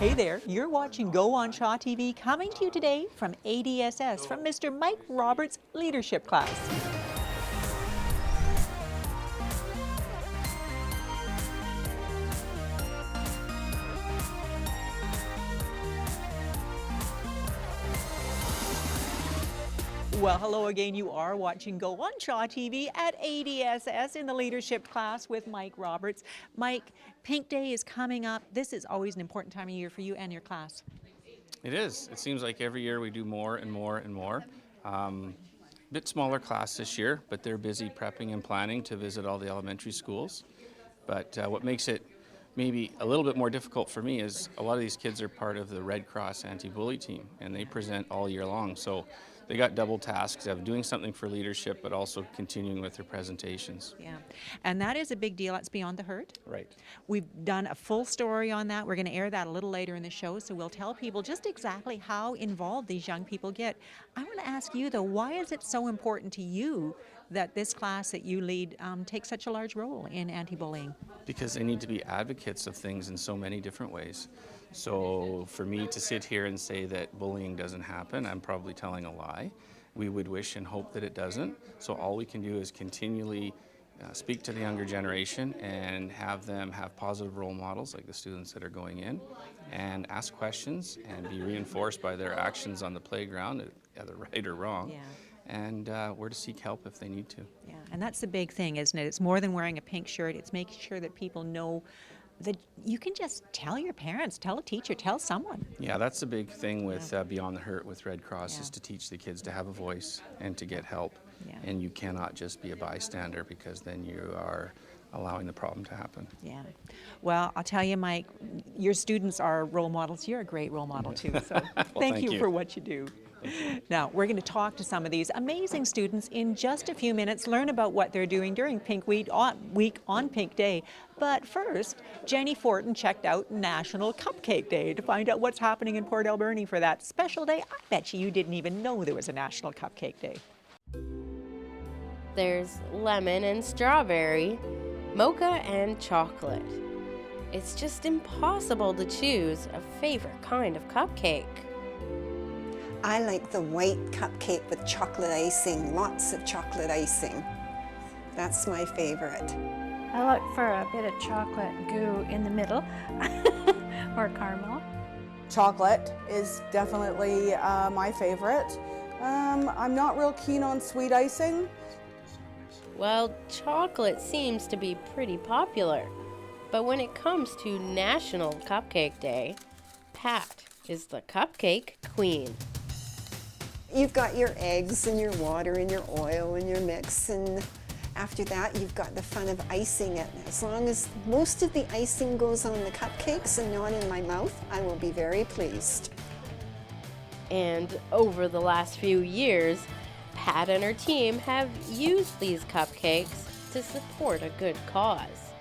Hey there, you're watching Go on Shaw TV, coming to you today from ADSS from Mr. Mike Roberts' leadership class. Well, hello again. You are watching Go on Shaw TV at ADSS in the leadership class with Mike Roberts. Mike, Pink Day is coming up. This is always an important time of year for you and your class. It is. It seems like every year we do more and more and more. Bit smaller class this year, but they're busy prepping and planning to visit all the elementary schools. But what makes it maybe a little bit more difficult for me is a lot of these kids are part of the Red Cross anti-bully team, and they present all year long. So they got double tasks of doing something for leadership, but also continuing with their presentations. Yeah, and that is a big deal. That's Beyond the Hurt. Right. We've done a full story on that. We're going to air that a little later in the show, so we'll tell people just exactly how involved these young people get. I want to ask you, though, why is it so important to you that this class that you lead takes such a large role in anti-bullying? Because they need to be advocates of things in so many different ways. So for me to sit here and say that bullying doesn't happen, I'm probably telling a lie. We would wish and hope that it doesn't. So all we can do is continually speak to the younger generation and have them have positive role models like the students that are going in, and ask questions and be reinforced by their actions on the playground, either right or wrong. Yeah. And where to seek help if they need to. Yeah, and that's the big thing, isn't it? It's more than wearing a pink shirt. It's making sure that people know that you can just tell your parents, tell a teacher, tell someone. Yeah, that's the big thing with Beyond the Hurt with Red Cross, Yeah. is to teach the kids to have a voice and to get help. Yeah. And you cannot just be a bystander, because then you are allowing the problem to happen. Yeah. Well, I'll tell you, Mike, your students are role models. You're a great role model, too. So thank you for what you do. Now, we're going to talk to some of these amazing students in just a few minutes, learn about what they're doing during Pink Week on Pink Day. But first, Jenny Fortin checked out National Cupcake Day to find out what's happening in Port Alberni for that special day. I bet you didn't even know there was a National Cupcake Day. There's lemon and strawberry, mocha and chocolate. It's just impossible to choose a favorite kind of cupcake. I like the white cupcake with chocolate icing, lots of chocolate icing. That's my favorite. I look for a bit of chocolate goo in the middle, or caramel. Chocolate is definitely my favorite. I'm not real keen on sweet icing. Well, chocolate seems to be pretty popular. But when it comes to National Cupcake Day, Pat is the cupcake queen. You've got your eggs and your water and your oil and your mix, and after that you've got the fun of icing it. As long as most of the icing goes on the cupcakes and not in my mouth, I will be very pleased. And over the last few years, Pat and her team have used these cupcakes to support a good cause.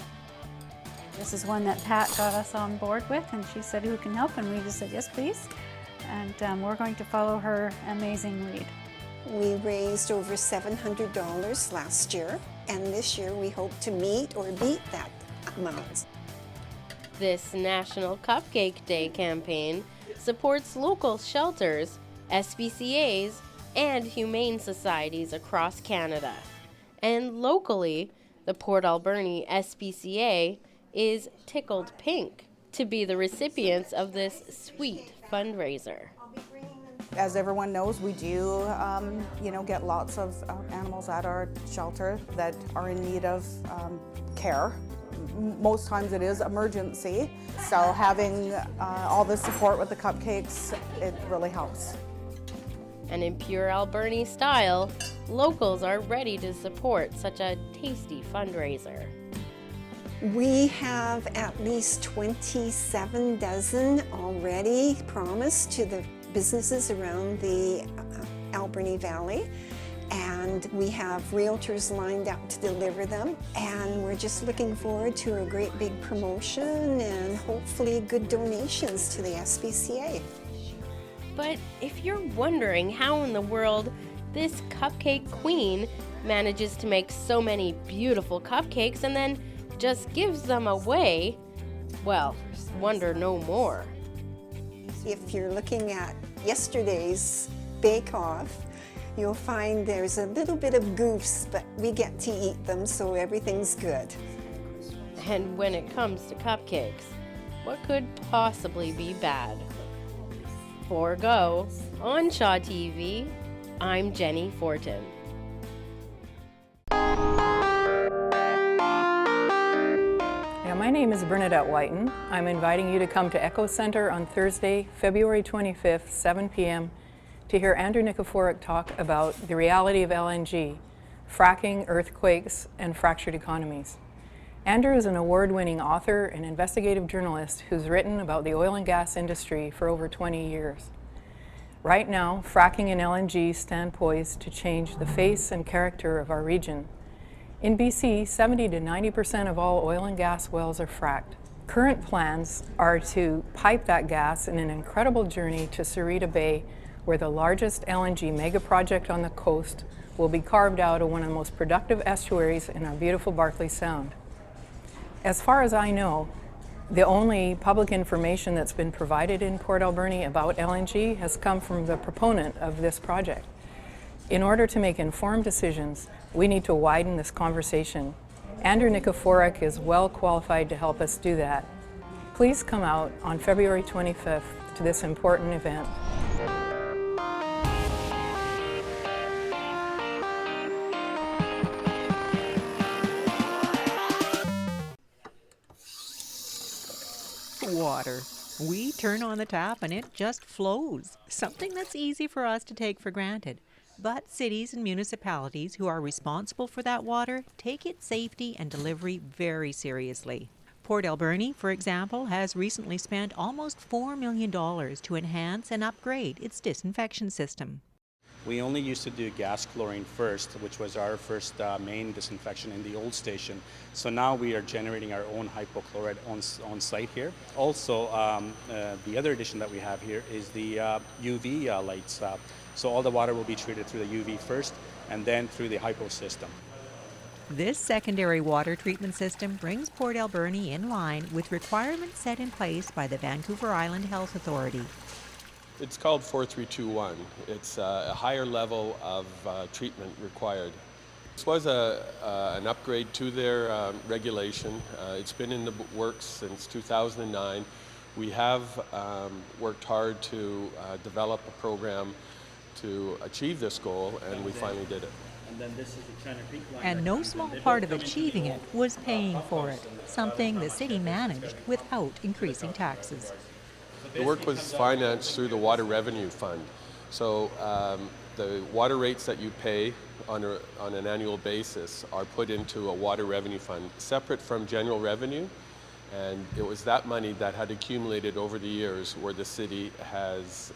This is one that Pat got us on board with, and she said, who can help? And we just said, yes, please. And we're going to follow her amazing lead. We raised over $700 last year, and this year we hope to meet or beat that amount. This National Cupcake Day campaign supports local shelters, SPCAs, and humane societies across Canada. And locally, the Port Alberni SPCA is tickled pink to be the recipients of this sweet fundraiser. As everyone knows, we do get lots of animals at our shelter that are in need of care. Most times it is emergency, so having all the support with the cupcakes, it really helps. And in pure Alberni style, locals are ready to support such a tasty fundraiser. We have at least 27 dozen already promised to the businesses around the Alberni Valley, and we have realtors lined up to deliver them, and we're just looking forward to a great big promotion and hopefully good donations to the SPCA. But if you're wondering how in the world this cupcake queen manages to make so many beautiful cupcakes and then just gives them away, well, wonder no more. if you're looking at yesterday's bake-off, you'll find there's a little bit of goofs, but we get to eat them, so everything's good. And when it comes to cupcakes, what could possibly be bad? For Go, on Shaw TV, I'm Jenny Fortin. Yeah, my name is Bernadette Whiten. I'm inviting you to come to Echo Center on Thursday, February 25th, 7 p.m. to hear Andrew Nikiforuk talk about the reality of LNG, fracking, earthquakes, and fractured economies. Andrew is an award-winning author and investigative journalist who's written about the oil and gas industry for over 20 years. Right now, fracking and LNG stand poised to change the face and character of our region. In BC, 70 to 90% of all oil and gas wells are fracked. Current plans are to pipe that gas in an incredible journey to Sarita Bay, where the largest LNG mega project on the coast will be carved out of one of the most productive estuaries in our beautiful Barkley Sound. As far as I know, the only public information that's been provided in Port Alberni about LNG has come from the proponent of this project. In order to make informed decisions, we need to widen this conversation. Andrew Nikiforuk is well qualified to help us do that. Please come out on February 25th to this important event. Water. We turn on the tap and it just flows, something that's easy for us to take for granted. But cities and municipalities who are responsible for that water take its safety and delivery very seriously. Port Alberni, for example, has recently spent almost $4 million to enhance and upgrade its disinfection system. We only used to do gas chlorine first, which was our first main disinfection in the old station. So now we are generating our own hypochlorite on site here. Also, the other addition that we have here is the UV lights. So all the water will be treated through the UV first and then through the hypo system. This secondary water treatment system brings Port Alberni in line with requirements set in place by the Vancouver Island Health Authority. It's called 4321. It's a higher level of treatment required. This was an upgrade to their regulation. It's been in the works since 2009. We have worked hard to develop a program to achieve this goal, and we finally did it. And no small part of achieving it was paying for it, something the city managed without increasing taxes. The work was financed through the Water Revenue Fund. So the water rates that you pay on an annual basis are put into a water revenue fund, separate from general revenue. And it was that money that had accumulated over the years where the city has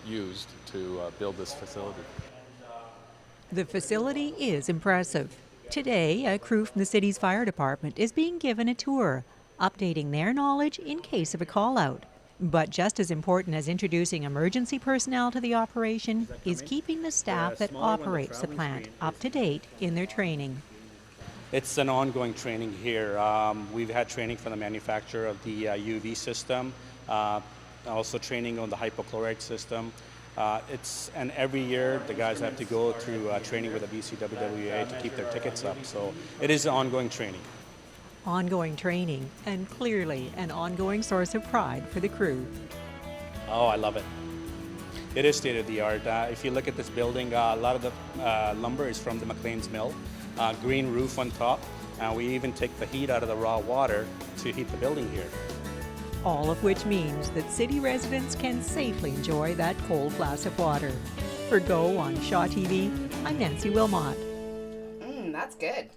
used to build this facility. The facility is impressive. Today, a crew from the city's fire department is being given a tour, updating their knowledge in case of a call-out. But just as important as introducing emergency personnel to the operation is keeping the staff that operates the plant up to date in their training. It's an ongoing training here. We've had training from the manufacturer of the UV system, also training on the hypochlorite system. And every year the guys have to go through training with the BCWWA to keep their tickets up. So it is ongoing training. Ongoing training, and clearly an ongoing source of pride for the crew. Oh, I love it. It is state-of-the-art. If you look at this building, a lot of the lumber is from the McLean's mill. Green roof on top. We even take the heat out of the raw water to heat the building here. All of which means that city residents can safely enjoy that cold glass of water. For Go on Shaw TV, I'm Nancy Wilmot. That's good.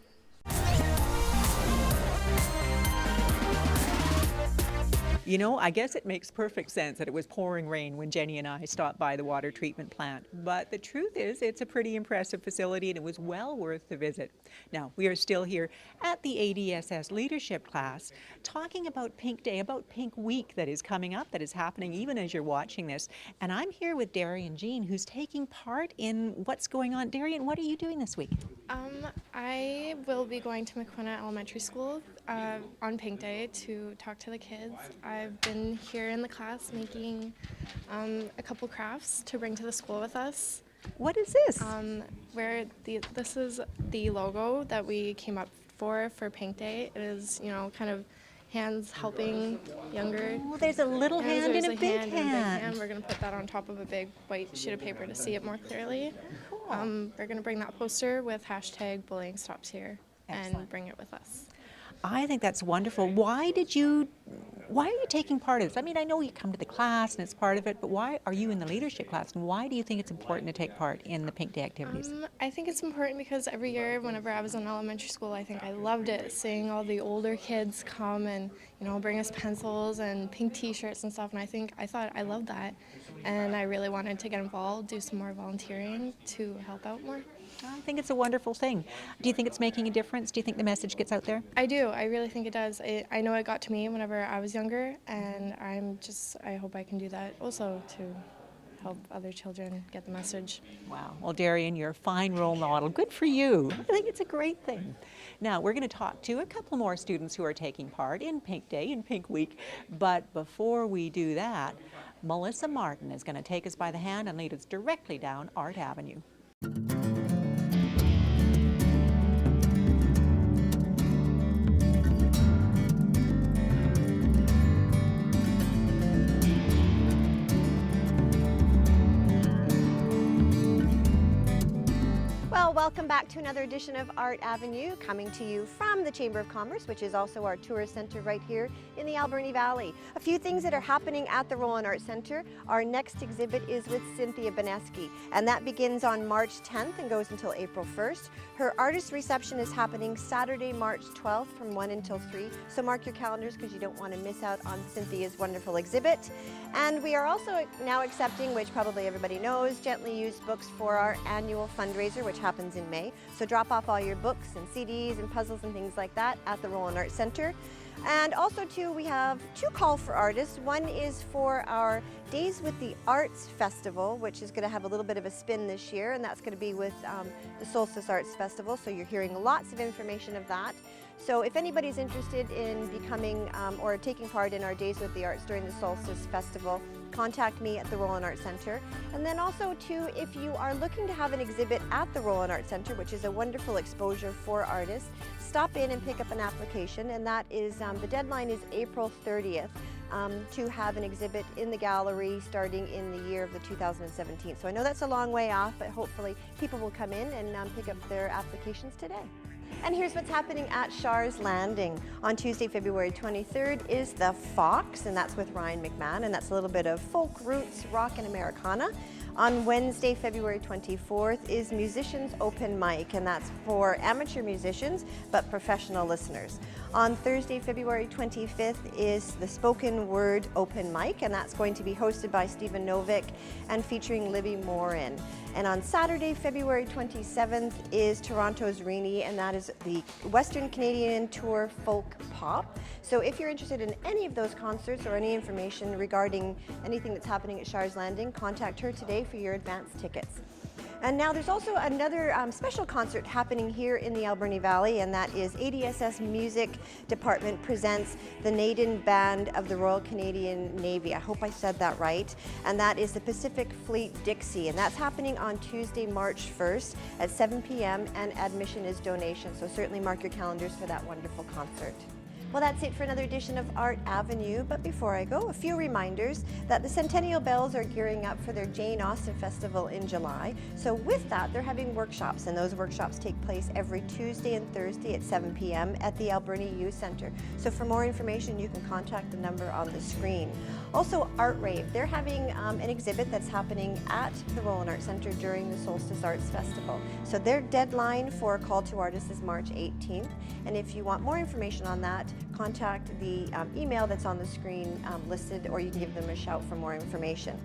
You know, I guess it makes perfect sense that it was pouring rain when Jenny and I stopped by the water treatment plant. But the truth is, it's a pretty impressive facility and it was well worth the visit. Now, we are still here at the ADSS leadership class talking about Pink Day, about Pink Week that is coming up, that is happening even as you're watching this. And I'm here with Darian Jean, who's taking part in what's going on. Darian, what are you doing this week? I will be going to McQuina Elementary School on Pink Day to talk to the kids. I've been here in the class making a couple crafts to bring to the school with us. What is this? This is the logo that we came up for Pink Day. It is, kind of hands helping younger. Oh, there's a little hand and a big hand. And a big hand. hand. We're going to put that on top of a big white sheet of paper to see it more clearly. Cool. We're going to bring that poster with hashtag bullying stops here Excellent. and bring it with us. I think that's wonderful. Why are you taking part in this? I mean, I know you come to the class and it's part of it, but why are you in the leadership class, and why do you think it's important to take part in the Pink Day activities? I think it's important because every year whenever I was in elementary school, I think I loved it, seeing all the older kids come and, bring us pencils and pink t-shirts and stuff, and I thought I loved that, and I really wanted to get involved, do some more volunteering to help out more. I think it's a wonderful thing. Do you think it's making a difference? Do you think the message gets out there? I do. I really think it does. I know it got to me whenever I was younger, and I hope I can do that also to help other children get the message. Wow. Well, Darian, you're a fine role model. Good for you. I think it's a great thing. Now, we're going to talk to a couple more students who are taking part in Pink Day and Pink Week, but before we do that, Melissa Martin is going to take us by the hand and lead us directly down Art Avenue. Welcome back to another edition of Art Avenue, coming to you from the Chamber of Commerce, which is also our tourist center right here in the Alberni Valley. A few things that are happening at the Roland Art Center. Our next exhibit is with Cynthia Beneski, and that begins on March 10th and goes until April 1st. Her artist reception is happening Saturday, March 12th from 1 until 3, so mark your calendars because you don't want to miss out on Cynthia's wonderful exhibit. And we are also now accepting, which probably everybody knows, gently used books for our annual fundraiser, which happens in May. So drop off all your books and CDs and puzzles and things like that at the Roland Art Center. And also too, we have two call for artists. One is for our Days with the Arts Festival, which is going to have a little bit of a spin this year, and that's going to be with the Solstice Arts Festival. So you're hearing lots of information of that. So if anybody's interested in becoming or taking part in our Days with the Arts during the Solstice Festival, contact me at the Roland Art Center. And then also too, if you are looking to have an exhibit at the Roland Art Center, which is a wonderful exposure for artists, stop in and pick up an application, and that is, the deadline is April 30th to have an exhibit in the gallery starting in the year of the 2017. So I know that's a long way off, but hopefully people will come in and pick up their applications today. And here's what's happening at Shars Landing. On Tuesday, February 23rd is the Fox, and that's with Ryan McMahon, and that's a little bit of folk, roots, rock, and Americana. On Wednesday, February 24th is Musicians Open Mic, and that's for amateur musicians, but professional listeners. On Thursday, February 25th is the Spoken Word Open Mic, and that's going to be hosted by Stephen Novick and featuring Libby Morin. And on Saturday, February 27th is Toronto's Rini, and that is the Western Canadian Tour Folk Pop. So if you're interested in any of those concerts or any information regarding anything that's happening at Shars Landing, contact her today for your advance tickets. And now there's also another special concert happening here in the Alberni Valley, and that is ADSS Music Department presents the Naden Band of the Royal Canadian Navy. I hope I said that right. And that is the Pacific Fleet Dixie, and that's happening on Tuesday, March 1st at 7 p.m. and admission is donation. So certainly mark your calendars for that wonderful concert. Well, that's it for another edition of Art Avenue, but before I go, a few reminders that the Centennial Bells are gearing up for their Jane Austen Festival in July. So with that, they're having workshops, and those workshops take place every Tuesday and Thursday at 7 p.m. at the Alberni Youth Center. So for more information, you can contact the number on the screen. Also, Art Rave, they're having an exhibit that's happening at the Roland Art Center during the Solstice Arts Festival. So their deadline for a call to artists is March 18th, and if you want more information on that, contact the email that's on the screen listed, or you can give them a shout for more information.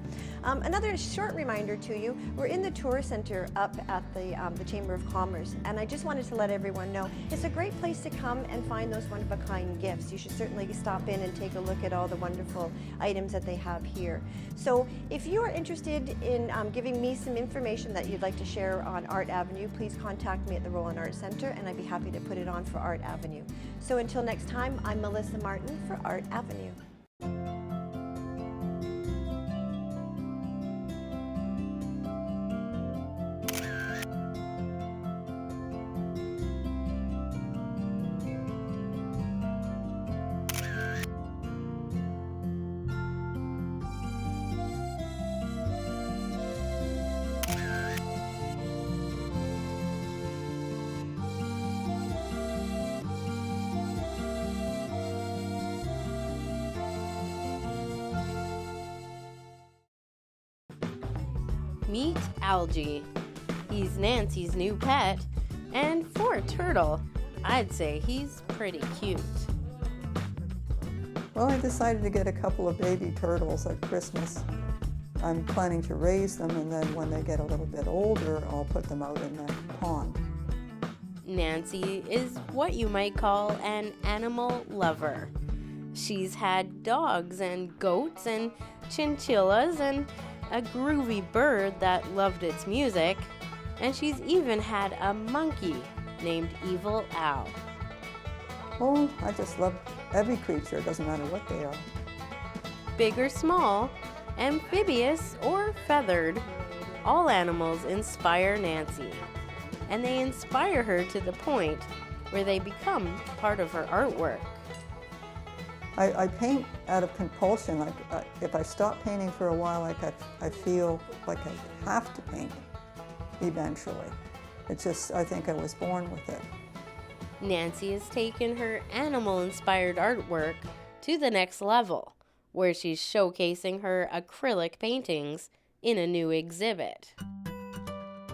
Another short reminder to you, we're in the Tourist Center up at the Chamber of Commerce, and I just wanted to let everyone know it's a great place to come and find those one-of-a-kind gifts. You should certainly stop in and take a look at all the wonderful items that they have here. So if you are interested in giving me some information that you'd like to share on Art Avenue, please contact me at the Roland Art Center, and I'd be happy to put it on for Art Avenue. So until next time, I'm Melissa Martin for Art Avenue. Meet Algae. He's Nancy's new pet, and for a turtle, I'd say he's pretty cute. Well, I decided to get a couple of baby turtles at Christmas. I'm planning to raise them, and then when they get a little bit older, I'll put them out in the pond. Nancy is what you might call an animal lover. She's had dogs and goats and chinchillas and a groovy bird that loved its music, and she's even had a monkey named Evil Al. Oh, I just love every creature, it doesn't matter what they are. Big or small, amphibious or feathered, all animals inspire Nancy. And they inspire her to the point where they become part of her artwork. I paint out of compulsion. If I stop painting for a while, I feel like I have to paint eventually. It's just, I think I was born with it. Nancy has taken her animal-inspired artwork to the next level, where she's showcasing her acrylic paintings in a new exhibit.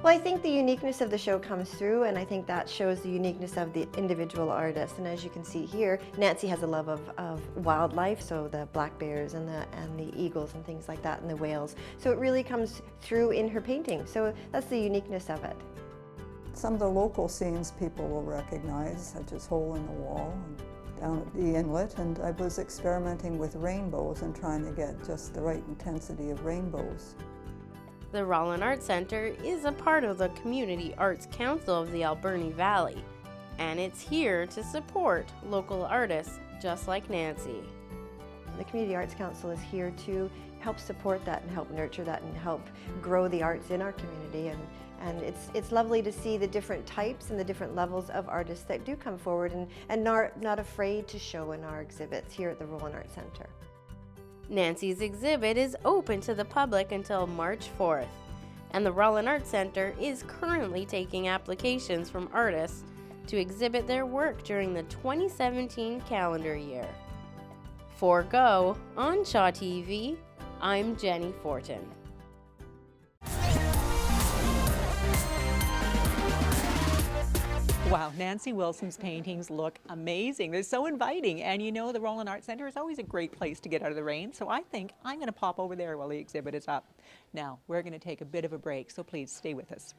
Well, I think the uniqueness of the show comes through, and I think that shows the uniqueness of the individual artist. And as you can see here, Nancy has a love of wildlife, so the black bears and the eagles and things like that, and the whales. So it really comes through in her painting. So that's the uniqueness of it. Some of the local scenes people will recognize, such as Hole in the Wall and down at the inlet, and I was experimenting with rainbows and trying to get just the right intensity of rainbows. The Rollin Art Center is a part of the Community Arts Council of the Alberni Valley, and it's here to support local artists just like Nancy. The Community Arts Council is here to help support that and help nurture that and help grow the arts in our community. And it's lovely to see the different types and the different levels of artists that do come forward and not afraid to show in our exhibits here at the Rollin Art Center. Nancy's exhibit is open to the public until March 4th, and the Rollin Art Center is currently taking applications from artists to exhibit their work during the 2017 calendar year. For Go on Shaw TV, I'm Jenny Fortin. Wow, Nancy Wilson's paintings look amazing. They're so inviting. And you know, the Rollin Art Center is always a great place to get out of the rain. So I think I'm going to pop over there while the exhibit is up. Now, we're going to take a bit of a break, so please stay with us.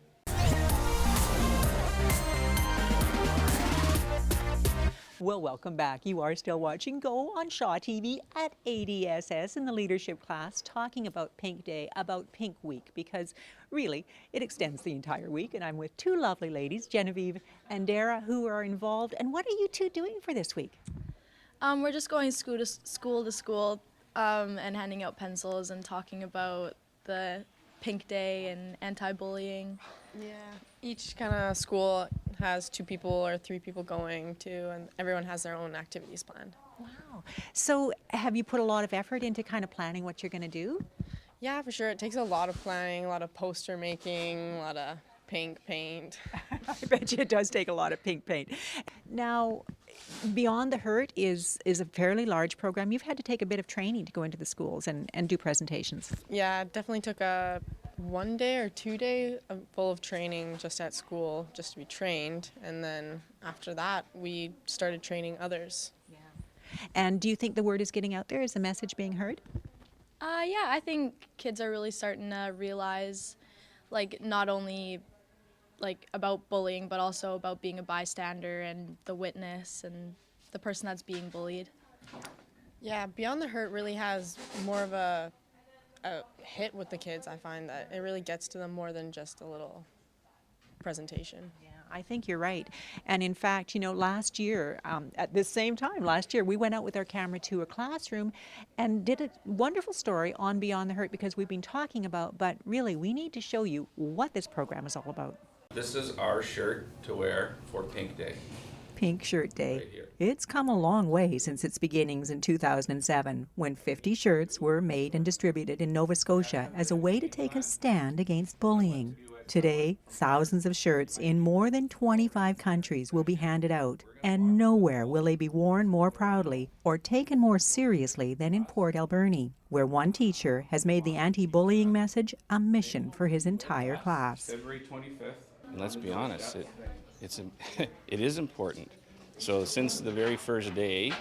Well, welcome back. You are still watching Go on Shaw TV at ADSS in the leadership class, talking about Pink Day, about Pink Week, because really it extends the entire week. And I'm with two lovely ladies, Genevieve and Dara, who are involved. And what are you two doing for this week? We're just going school to school and handing out pencils and talking about the Pink Day and anti-bullying. Yeah, each kind of school has 2 people or 3 people going to, and everyone has their own activities planned. Wow. So have you put a lot of effort into kind of planning what you're going to do? Yeah, for sure. It takes a lot of planning, a lot of poster making, a lot of pink paint. I bet you it does take a lot of pink paint. Now, Beyond the Hurt is a fairly large program. You've had to take a bit of training to go into the schools and do presentations. Yeah, it definitely took a 1 day or 2 day full of training just at school, just to be trained. And then after that, we started training others. Yeah. And do you think the word is getting out there? Is the message being heard? Yeah, I think kids are really starting to realize, like, not only like about bullying, but also about being a bystander and the witness and the person that's being bullied. Yeah, Beyond the Hurt really has more of a hit with the kids. I find that it really gets to them more than just a little presentation. Yeah, I think you're right. And in fact, you know, last year, at this same time last year, we went out with our camera to a classroom and did a wonderful story on Beyond the Hurt, because we've been talking about, but really we need to show you what this program is all about. This is our shirt to wear for Pink Day. Pink Shirt Day. Right here. It's come a long way since its beginnings in 2007, when 50 shirts were made and distributed in Nova Scotia as a way to take a stand against bullying. Today, thousands of shirts in more than 25 countries will be handed out. And nowhere will they be worn more proudly or taken more seriously than in Port Alberni, where one teacher has made the anti-bullying message a mission for his entire class. February 25th. And let's be honest, it is important. So since the very first day,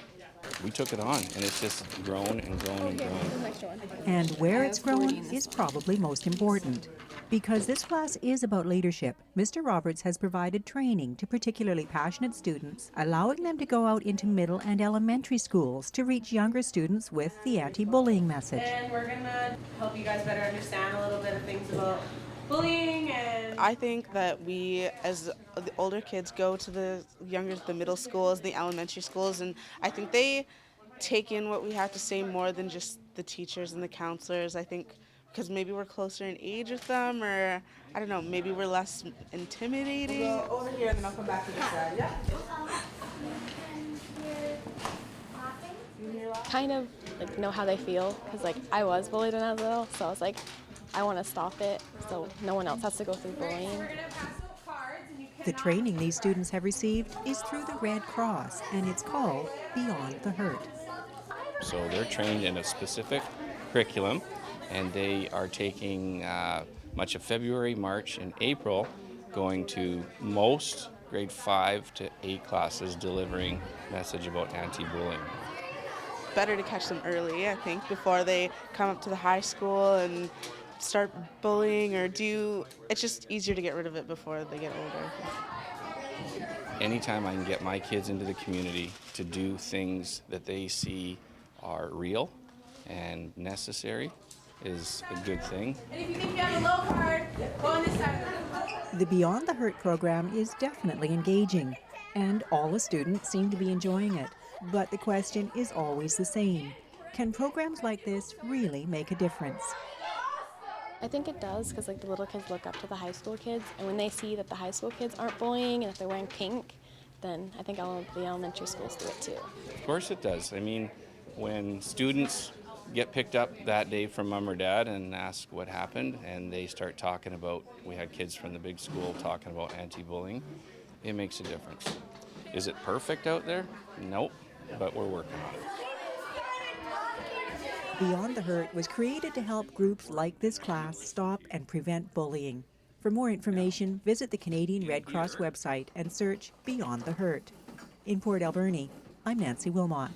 we took it on, and it's just grown and grown and grown. And where it's grown is probably most important. Because this class is about leadership, Mr. Roberts has provided training to particularly passionate students, allowing them to go out into middle and elementary schools to reach younger students with the anti-bullying message. And we're going to help you guys better understand a little bit of things about bullying. And I think that we, as the older kids, go to the middle schools, the elementary schools, and I think they take in what we have to say more than just the teachers and the counselors. I think because maybe we're closer in age with them, or I don't know, maybe we're less intimidating. We'll go over here and then I'll come back to this side, yeah? Kind of like know how they feel, because like I was bullied when I was little, so I was like, I want to stop it so no one else has to go through bullying. The training these students have received is through the Red Cross, and it's called Beyond the Hurt. So they're trained in a specific curriculum, and they are taking much of February, March, and April, going to most grade 5 to 8 classes delivering message about anti-bullying. Better to catch them early, I think, before they come up to the high school and start bullying it's just easier to get rid of it before they get older. Anytime I can get my kids into the community to do things that they see are real and necessary is a good thing. if you think you have a low card, go on this side. The Beyond the Hurt program is definitely engaging, and all the students seem to be enjoying it. But the question is always the same. Can programs like this really make a difference? I think it does, because like the little kids look up to the high school kids, and when they see that the high school kids aren't bullying and if they're wearing pink, then I think the elementary schools do it too. Of course it does. I mean, when students get picked up that day from mom or dad and ask what happened, and they start talking about, we had kids from the big school talking about anti-bullying, it makes a difference. Is it perfect out there? Nope, but we're working on it. Beyond the Hurt was created to help groups like this class stop and prevent bullying. For more information, visit the Canadian Red Cross website and search Beyond the Hurt. In Port Alberni, I'm Nancy Wilmot.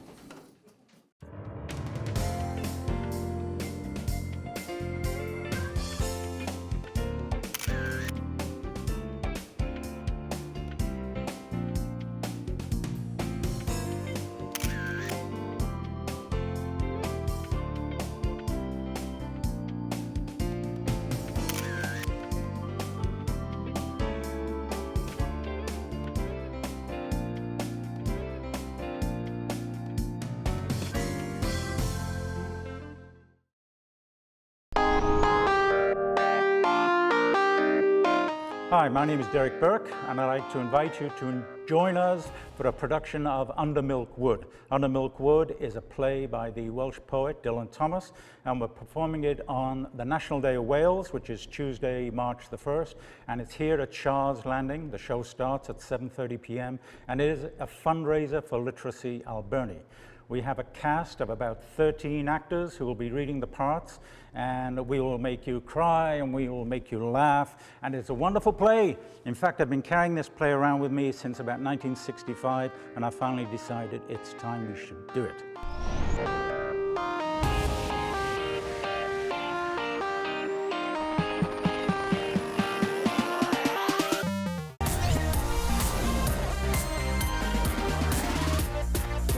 Hi, my name is Derek Burke, and I'd like to invite you to join us for a production of Under Milk Wood. Under Milk Wood is a play by the Welsh poet Dylan Thomas, and we're performing it on the National Day of Wales, which is Tuesday, March the 1st, and it's here at Shaw's Landing. The show starts at 7:30 p.m., and it is a fundraiser for Literacy Alberni. We have a cast of about 13 actors who will be reading the parts, and we will make you cry and we will make you laugh, and it's a wonderful play. In fact, I've been carrying this play around with me since about 1965, and I finally decided it's time we should do it.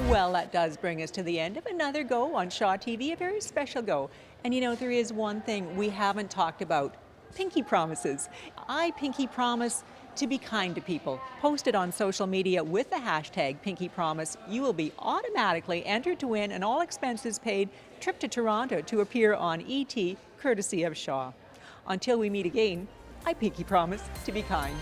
Well, that does bring us to the end of another go on Shaw TV, a very special go. And you know, there is one thing we haven't talked about, pinky promises. I pinky promise to be kind to people. Post it on social media with the hashtag Pinky Promise. You will be automatically entered to win an all expenses paid trip to Toronto to appear on ET, courtesy of Shaw. Until we meet again, I pinky promise to be kind.